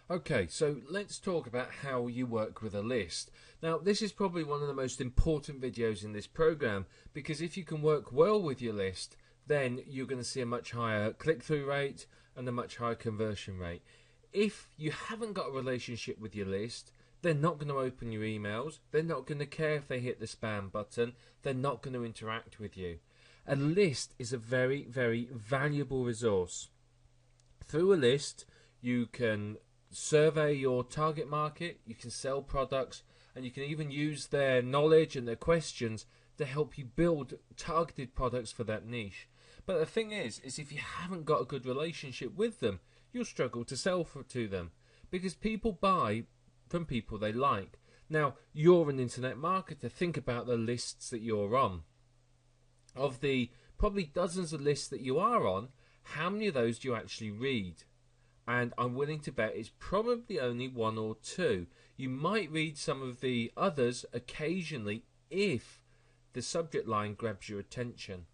Okay, so let's talk about how you work with a list. Now, this is probably one of the most important videos in this program, because if you can work well with your list, then you're going to see a much higher click-through rate and a much higher conversion rate. If you haven't got a relationship with your list, they're not going to open your emails, they're not going to care if they hit the spam button, they're not going to interact with you. A list is a very, very valuable resource. Through a list, you can survey your target market, you can sell products, and you can even use their knowledge and their questions to help you build targeted products for that niche. But the thing is if you haven't got a good relationship with them, you'll struggle to sell to them, because people buy from people they like. Now, you're an internet marketer. Think about the lists that you're on. Of the probably dozens of lists that you are on, how many of those do you actually read? And I'm willing to bet it's probably only one or two. You might read some of the others occasionally if the subject line grabs your attention.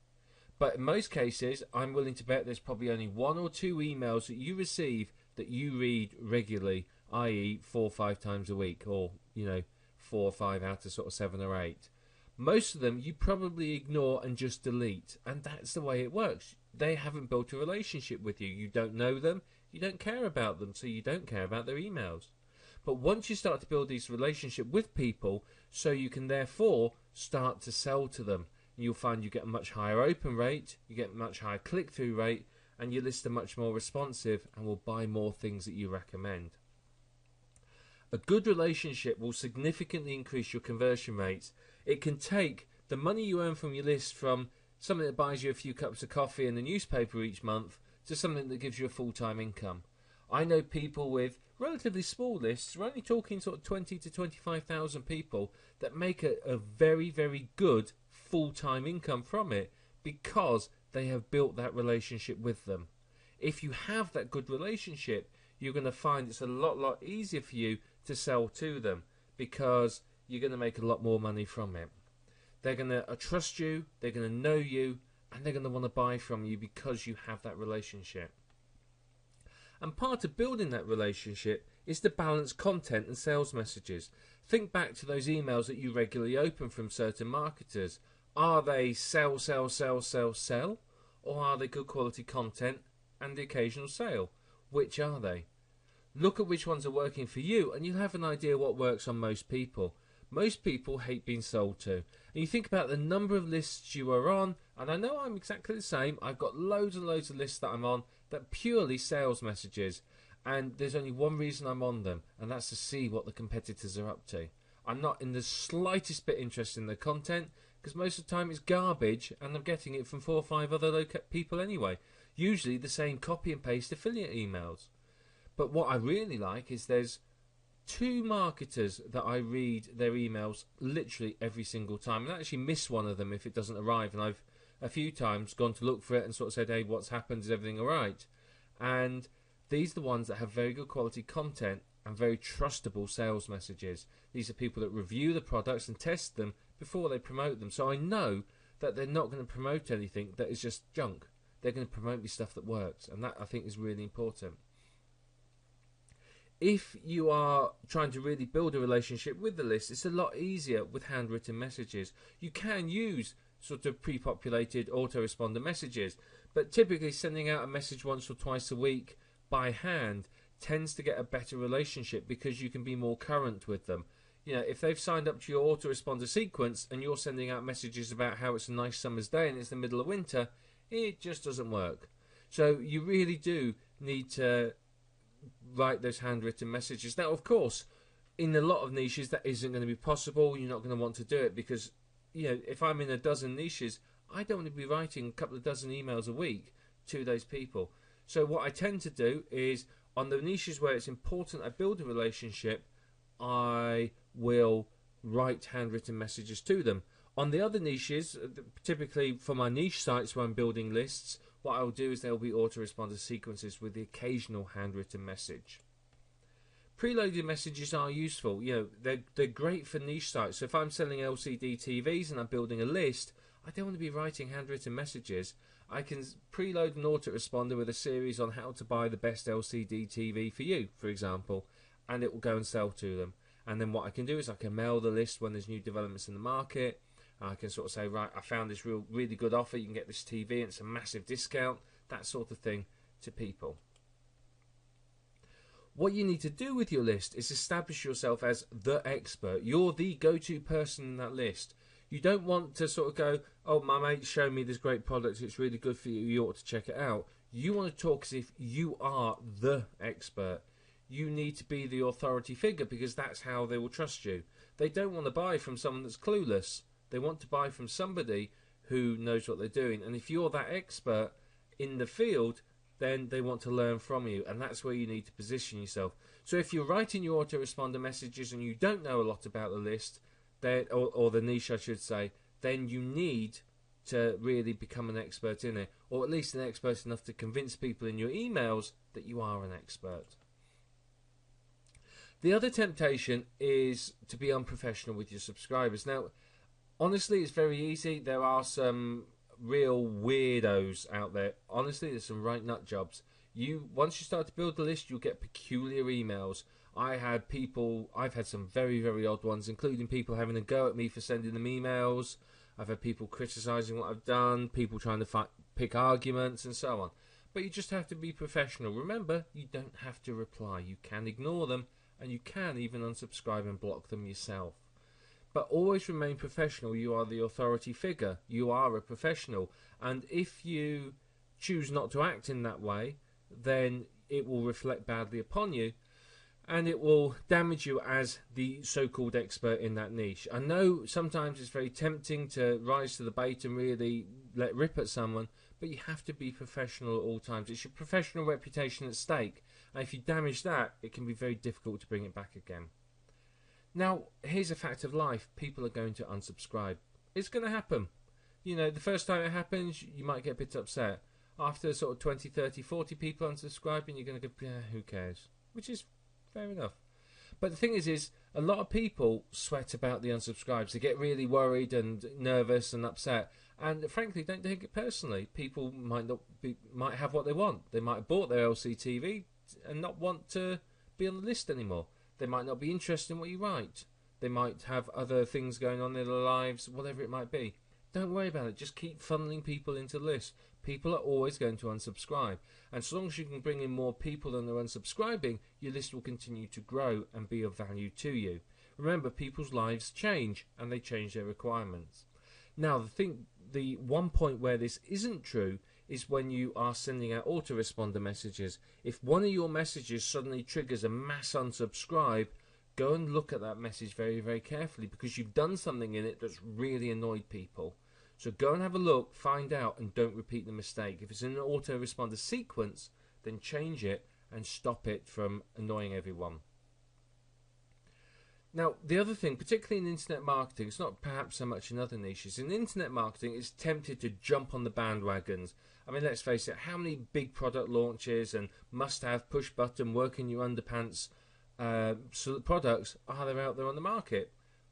But in most cases, I'm willing to bet there's probably only one or two emails that you receive that you read regularly, i.e. 4 or 5 times a week, or 4 or 5 out of sort of 7 or 8. Most of them you probably ignore and just delete, and that's the way it works. They haven't built a relationship with you. You don't know them, you don't care about them, so you don't care about their emails. But once you start to build this relationship with people, so you can therefore start to sell to them, you'll find you get a much higher open rate, you get a much higher click-through rate, and your lists are much more responsive and will buy more things that you recommend. A good relationship will significantly increase your conversion rates. It can take the money you earn from your list from something that buys you a few cups of coffee and a newspaper each month to something that gives you a full-time income. I know people with relatively small lists, we're only talking sort of 20 to 25,000 people, that make a very, very good full-time income from it because they have built that relationship with them. If you have that good relationship, you're going to find it's a lot easier for you to sell to them, because you're going to make a lot more money from it. They're going to trust you, they're going to know you, and they're going to want to buy from you because you have that relationship. And part of building that relationship is to balance content and sales messages. Think back to those emails that you regularly open from certain marketers. Are they sell, or are they good quality content and the occasional sale? Which are they? Look at which ones are working for you, and you'll have an idea what works on most people. Most people hate being sold to. And you think about the number of lists you are on, and I know I'm exactly the same. I've got loads and loads of lists that I'm on that are purely sales messages, and there's only one reason I'm on them, and that's to see what the competitors are up to. I'm not in the slightest bit interested in the content, because most of the time it's garbage, and I'm getting it from 4 or 5 other people anyway. Usually the same copy and paste affiliate emails. But what I really like is there's 2 marketers that I read their emails literally every single time, and I actually miss one of them if it doesn't arrive, and I've a few times gone to look for it and sort of said, hey, what's happened, is everything alright? And these are the ones that have very good quality content and very trustable sales messages. These are people that review the products and test them before they promote them, so I know that they're not going to promote anything that is just junk. They're going to promote me stuff that works, and that I think is really important. If you are trying to really build a relationship with the list, it's a lot easier with handwritten messages. You can use sort of pre-populated autoresponder messages, but typically sending out a message once or twice a week by hand tends to get a better relationship, because you can be more current with them. If they've signed up to your autoresponder sequence and you're sending out messages about how it's a nice summer's day and it's the middle of winter, it just doesn't work. So you really do need to write those handwritten messages. Now, of course, in a lot of niches that isn't going to be possible. You're not going to want to do it because, if I'm in a dozen niches, I don't want to be writing a couple of dozen emails a week to those people. So what I tend to do is, on the niches where it's important I build a relationship, I will write handwritten messages to them. On the other niches, typically for my niche sites where I'm building lists, what I'll do is there'll be autoresponder sequences with the occasional handwritten message. Preloaded messages are useful. They're great for niche sites. So if I'm selling LCD TVs and I'm building a list, I don't want to be writing handwritten messages. I can preload an autoresponder with a series on how to buy the best LCD TV for you, for example, and it will go and sell to them. And then what I can do is I can mail the list when there's new developments in the market. I can sort of say, right, I found this really good offer. You can get this TV and it's a massive discount, that sort of thing to people. What you need to do with your list is establish yourself as the expert. You're the go-to person in that list. You don't want to sort of go, oh, my mate showed me this great product, it's really good for you, you ought to check it out. You want to talk as if you are the expert. You need to be the authority figure because that's how they will trust you. They don't want to buy from someone that's clueless. They want to buy from somebody who knows what they're doing. And if you're that expert in the field, then they want to learn from you, and that's where you need to position yourself. So if you're writing your autoresponder messages and you don't know a lot about the list, or the niche I should say, then you need to really become an expert in it, or at least an expert enough to convince people in your emails that you are an expert. The other temptation is to be unprofessional with your subscribers. Now, honestly, it's very easy. There are some real weirdos out there. Honestly, there's some right nut jobs. Once you start to build the list, you'll get peculiar emails. I've had some very, very odd ones, including people having a go at me for sending them emails. I've had people criticising what I've done, people trying to pick arguments and so on. But you just have to be professional. Remember, you don't have to reply. You can ignore them, and you can even unsubscribe and block them yourself. But always remain professional. You are the authority figure. You are a professional. And if you choose not to act in that way, then it will reflect badly upon you, and it will damage you as the so-called expert in that niche. I know sometimes it's very tempting to rise to the bait and really let rip at someone, but you have to be professional at all times. It's your professional reputation at stake, and if you damage that, it can be very difficult to bring it back again. Now, here's a fact of life. People are going to unsubscribe. It's going to happen. You know, the first time it happens, you might get a bit upset. After sort of 20, 30, 40 people unsubscribing, you're going to go, yeah, who cares? Which is fair enough. But the thing is a lot of people sweat about the unsubscribes. They get really worried and nervous and upset. And frankly, don't take it personally. People might have what they want. They might have bought their LCTV and not want to be on the list anymore. They might not be interested in what you write. They might have other things going on in their lives, whatever it might be. Don't worry about it. Just keep funneling people into the list. People are always going to unsubscribe. And so long as you can bring in more people than are unsubscribing, your list will continue to grow and be of value to you. Remember, people's lives change and they change their requirements. Now, the one point where this isn't true is when you are sending out autoresponder messages. If one of your messages suddenly triggers a mass unsubscribe, go and look at that message very, very carefully, because you've done something in it that's really annoyed people. So go and have a look, find out, and don't repeat the mistake. If it's in an autoresponder sequence, then change it and stop it from annoying everyone. Now, the other thing, particularly in internet marketing, it's not perhaps so much in other niches. In internet marketing, it's tempted to jump on the bandwagons. I mean, let's face it, how many big product launches and must-have, push-button, work-in-your-underpants products are there out there on the market?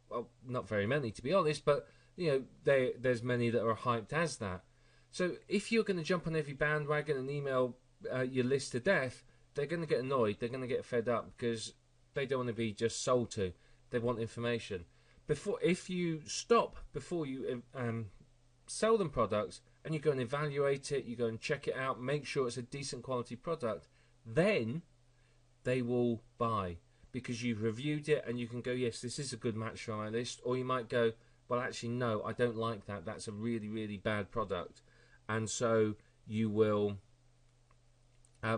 Well, not very many, to be honest, but you know, there's many that are hyped as that. So if you're going to jump on every bandwagon and email your list to death, they're going to get annoyed, they're going to get fed up, because they don't want to be just sold to. They want information. If you stop before you sell them products, and you go and evaluate it, you go and check it out, make sure it's a decent quality product, then they will buy, because you've reviewed it and you can go, yes, this is a good match for my list. Or you might go, well, actually, no, I don't like that. That's a really, really bad product. And so you will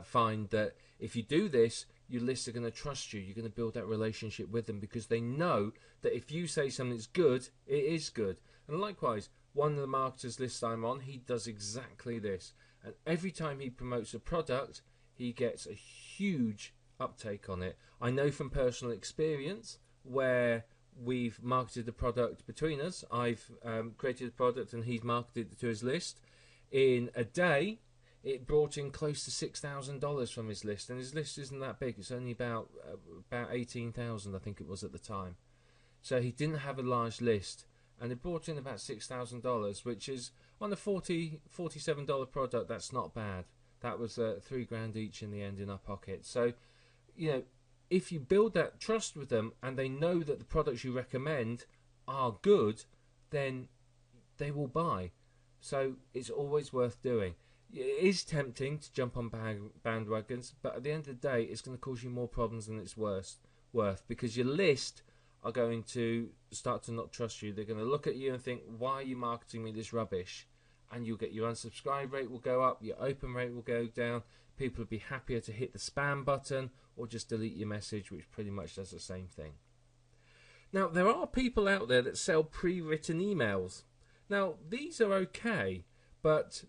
find that if you do this, your lists are going to trust you. You're going to build that relationship with them, because they know that if you say something's good, it is good. And likewise, one of the marketers' lists I'm on, he does exactly this. And every time he promotes a product, he gets a huge uptake on it. I know from personal experience where we've marketed the product between us. I've created a product and he's marketed it to his list. In a day, it brought in close to $6,000 from his list, and his list isn't that big. It's only about 18,000, I think it was at the time. So he didn't have a large list, and they brought in about $6,000, which is on a $47 product. That's not bad. That was $3,000 each in the end in our pocket. So, if you build that trust with them and they know that the products you recommend are good, then they will buy. So it's always worth doing. It is tempting to jump on bandwagons, but at the end of the day, it's going to cause you more problems than it's worth, because your list are going to start to not trust you. They're going to look at you and think, why are you marketing me this rubbish? And you'll get your unsubscribe rate will go up, your open rate will go down, people will be happier to hit the spam button or just delete your message, which pretty much does the same thing. Now, there are people out there that sell pre-written emails. Now, these are okay, but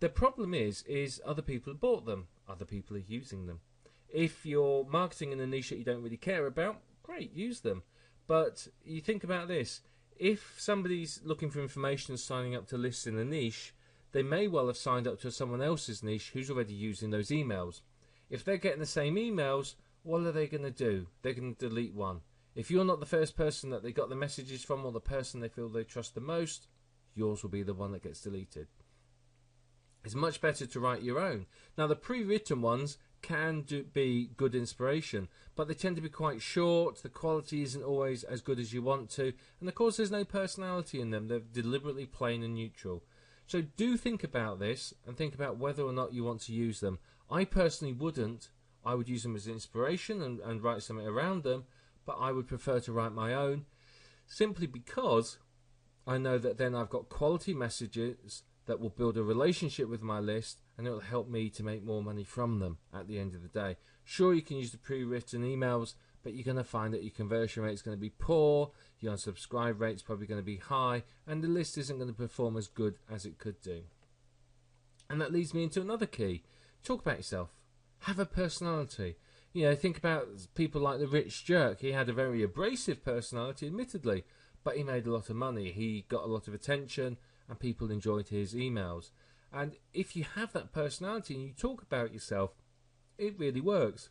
the problem is other people have bought them. Other people are using them. If you're marketing in a niche that you don't really care about, great, use them. But you think about this. If somebody's looking for information and signing up to lists in a niche, they may well have signed up to someone else's niche who's already using those emails. If they're getting the same emails, what are they going to do? They're going to delete one. If you're not the first person that they got the messages from or the person they feel they trust the most, yours will be the one that gets deleted. It's much better to write your own. Now, the pre-written ones can be good inspiration, but they tend to be quite short. The quality isn't always as good as you want to, and of course there's no personality in them. They're deliberately plain and neutral. So do think about this and think about whether or not you want to use them. I personally wouldn't. I would use them as inspiration and write something around them, but I would prefer to write my own, simply because I know that then I've got quality messages that will build a relationship with my list, and it will help me to make more money from them at the end of the day. Sure, you can use the pre-written emails, but you're going to find that your conversion rate is going to be poor, your unsubscribe rate is probably going to be high, and the list isn't going to perform as good as it could do. And that leads me into another key. Talk about yourself. Have a personality. Think about people like the rich jerk. He had a very abrasive personality, admittedly, but he made a lot of money. He got a lot of attention, and people enjoyed his emails. And if you have that personality and you talk about yourself, it really works.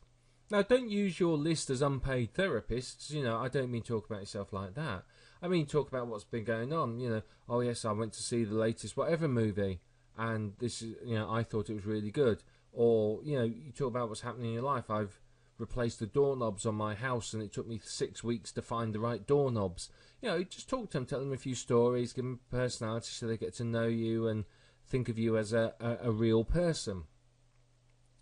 Now, don't use your list as unpaid therapists. I don't mean talk about yourself like that. I mean talk about what's been going on. Oh yes, I went to see the latest whatever movie, and this is, I thought it was really good. Or, you talk about what's happening in your life. I've replaced the doorknobs on my house, and it took me 6 weeks to find the right doorknobs. Just talk to them, tell them a few stories, give them personality so they get to know you and think of you as a real person.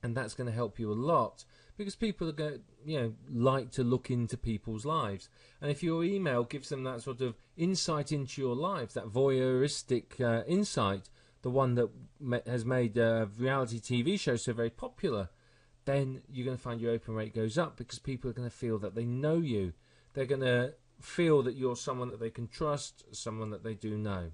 And that's going to help you a lot, because people are going to, like to look into people's lives. And if your email gives them that sort of insight into your life, that voyeuristic insight, the one that has made reality TV shows so very popular, then you're going to find your open rate goes up, because people are going to feel that they know you. They're going to feel that you're someone that they can trust, someone that they do know.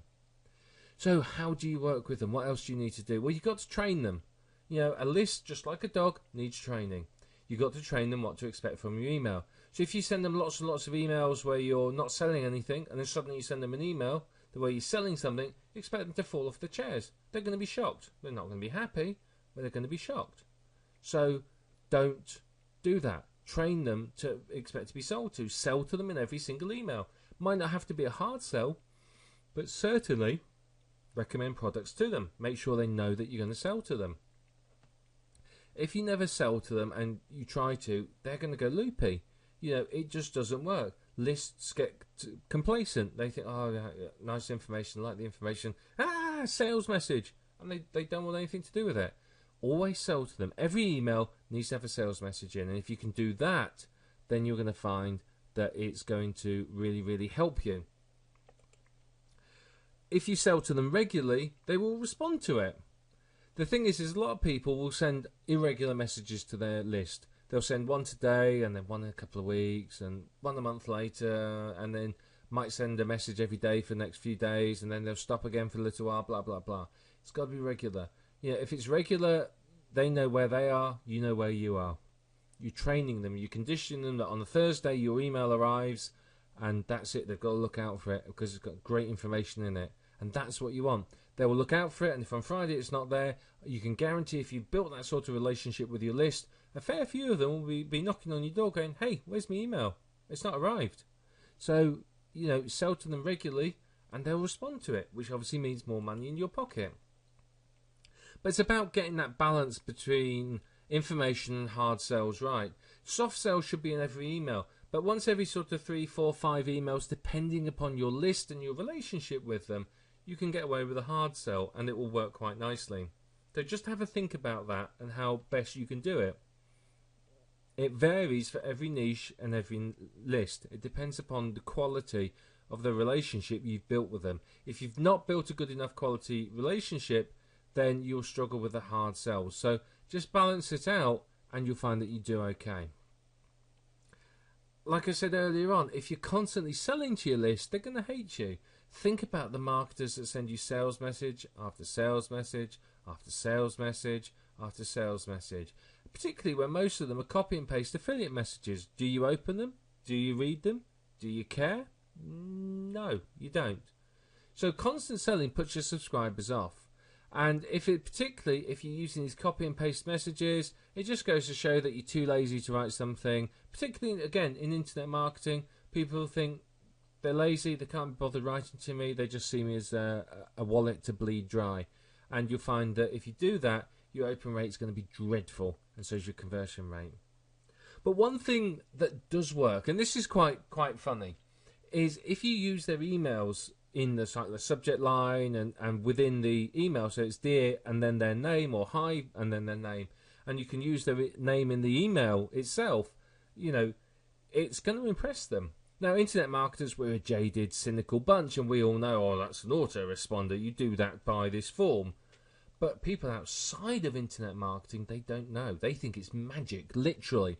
So how do you work with them? What else do you need to do? Well, you've got to train them. A list, just like a dog, needs training. You've got to train them what to expect from your email. So if you send them lots and lots of emails where you're not selling anything, and then suddenly you send them an email the way you're selling something, you expect them to fall off the chairs. They're going to be shocked. They're not going to be happy, but they're going to be shocked. So don't do that. Train them to expect to be sold to. Sell to them in every single email. Might not have to be a hard sell, but certainly recommend products to them. Make sure they know that you're going to sell to them. If you never sell to them and you try to, they're going to go loopy. It just doesn't work. Lists get complacent. They think, oh, yeah, nice information, like the information. Sales message. And they don't want anything to do with it. Always sell to them. Every email needs to have a sales message in. And if you can do that, then you're going to find that it's going to really, really help you. If you sell to them regularly, they will respond to it. The thing is a lot of people will send irregular messages to their list. They'll send one today, and then one in a couple of weeks, and one a month later, and then might send a message every day for the next few days, and then they'll stop again for a little while, blah, blah, blah. It's got to be regular. If it's regular, they know where they are, you know where you are. You're training them, you're conditioning them that on a Thursday your email arrives, and that's it. They've got to look out for it because it's got great information in it. And that's what you want. They will look out for it, and if on Friday it's not there, you can guarantee if you've built that sort of relationship with your list, a fair few of them will be knocking on your door going, hey, where's my email? It's not arrived. So, sell to them regularly, and they'll respond to it, which obviously means more money in your pocket. But it's about getting that balance between information and hard sales right. Soft sales should be in every email, but once every sort of 3, 4, 5 emails, depending upon your list and your relationship with them, you can get away with a hard sell, and it will work quite nicely. So just have a think about that and how best you can do it. It varies for every niche and every list. It depends upon the quality of the relationship you've built with them. If you've not built a good enough quality relationship, then you'll struggle with a hard sell. So just balance it out and you'll find that you do okay. Like I said earlier on, if you're constantly selling to your list, they're going to hate you. Think about the marketers that send you sales message after sales message after sales message after sales message, particularly when most of them are copy and paste affiliate messages. Do you open them? Do you read them? Do you care? No, you don't. So constant selling puts your subscribers off. And particularly if you're using these copy and paste messages, it just goes to show that you're too lazy to write something. Particularly, again, in internet marketing, people think they're lazy, they can't be bothered writing to me, they just see me as a wallet to bleed dry. And you'll find that if you do that, your open rate is going to be dreadful, and so is your conversion rate. But one thing that does work, and this is quite funny, is if you use their emails in the subject line and within the email, so it's dear and then their name, or hi and then their name, and you can use their name in the email itself, it's going to impress them. Now, internet marketers, we're a jaded, cynical bunch, and we all know, oh, that's an autoresponder, you do that by this form. But people outside of internet marketing, they don't know. They think it's magic, literally.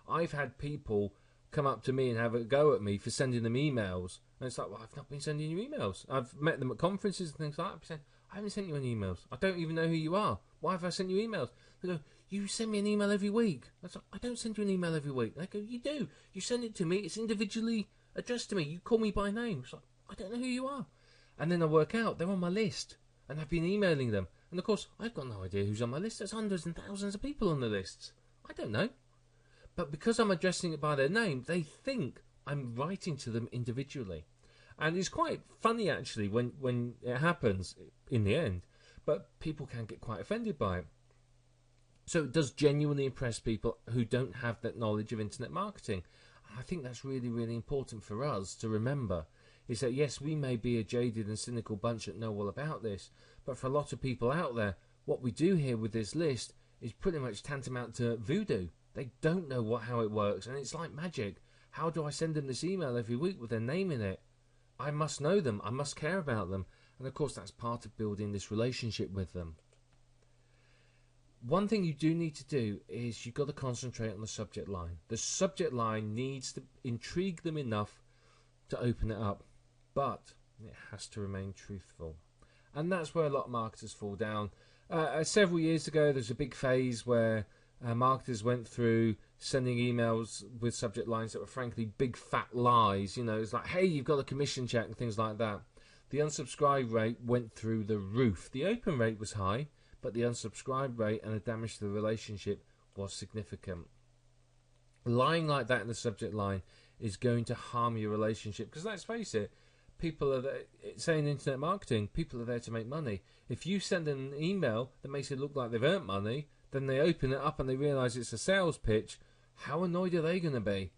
I've had people come up to me and have a go at me for sending them emails. And it's like, well, I've not been sending you emails. I've met them at conferences and things like that. Saying, I haven't sent you any emails. I don't even know who you are. Why have I sent you emails? They go, you send me an email every week. I was like, I don't send you an email every week. And I go, you do. You send it to me. It's individually addressed to me. You call me by name. It's like, I don't know who you are. And then I work out they're on my list. And I've been emailing them. And of course, I've got no idea who's on my list. There's hundreds and thousands of people on the lists. I don't know. But because I'm addressing it by their name, they think I'm writing to them individually. And it's quite funny, actually, when it happens in the end. But people can get quite offended by it. So it does genuinely impress people who don't have that knowledge of internet marketing. I think that's really, really important for us to remember. Is that, yes, we may be a jaded and cynical bunch that know all about this. But for a lot of people out there, what we do here with this list is pretty much tantamount to voodoo. They don't know how it works, and it's like magic. How do I send them this email every week with their name in it? I must know them. I must care about them. And of course, that's part of building this relationship with them. One thing you do need to do is you've got to concentrate on the subject line. The subject line needs to intrigue them enough to open it up, but it has to remain truthful. And that's where a lot of marketers fall down. Several years ago, there's a big phase where marketers went through sending emails with subject lines that were frankly big fat lies. It's like, hey, you've got a commission check and things like that. The unsubscribe rate went through the roof. The open rate was high, but the unsubscribe rate and the damage to the relationship was significant. Lying like that in the subject line is going to harm your relationship, because let's face it, people are there, saying internet marketing, people are there to make money. If you send an email that makes it look like they've earned money, then they open it up and they realise it's a sales pitch, how annoyed are they going to be?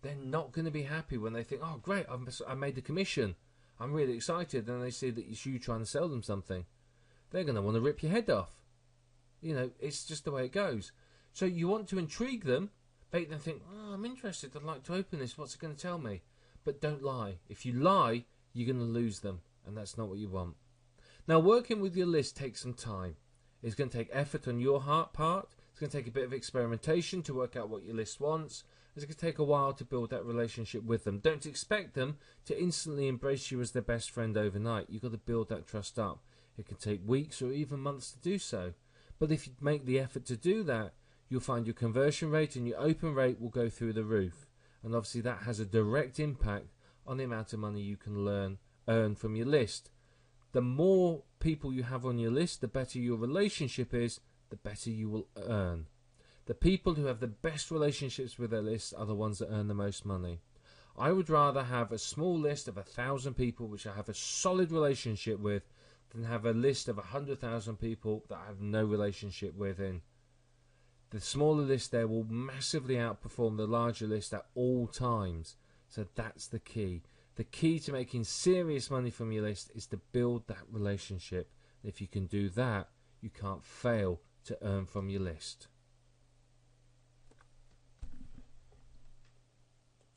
They're not going to be happy when they think, oh great, I made the commission, I'm really excited, and they see that it's you trying to sell them something. They're going to want to rip your head off. It's just the way it goes. So you want to intrigue them, make them think, oh, I'm interested, I'd like to open this, what's it going to tell me? But don't lie. If you lie, you're going to lose them, and that's not what you want. Now, working with your list takes some time. It's going to take effort on your part. It's going to take a bit of experimentation to work out what your list wants. It's going to take a while to build that relationship with them. Don't expect them to instantly embrace you as their best friend overnight. You've got to build that trust up. It can take weeks or even months to do so. But if you make the effort to do that, you'll find your conversion rate and your open rate will go through the roof. And obviously that has a direct impact on the amount of money you can earn from your list. The more people you have on your list, the better your relationship is, the better you will earn. The people who have the best relationships with their list are the ones that earn the most money. I would rather have a small list of 1,000 people which I have a solid relationship with than have a list of 100,000 people that I have no relationship with. In the smaller list there will massively outperform the larger list at all times. So that's the key. The key to making serious money from your list is to build that relationship. If you can do that, you can't fail to earn from your list.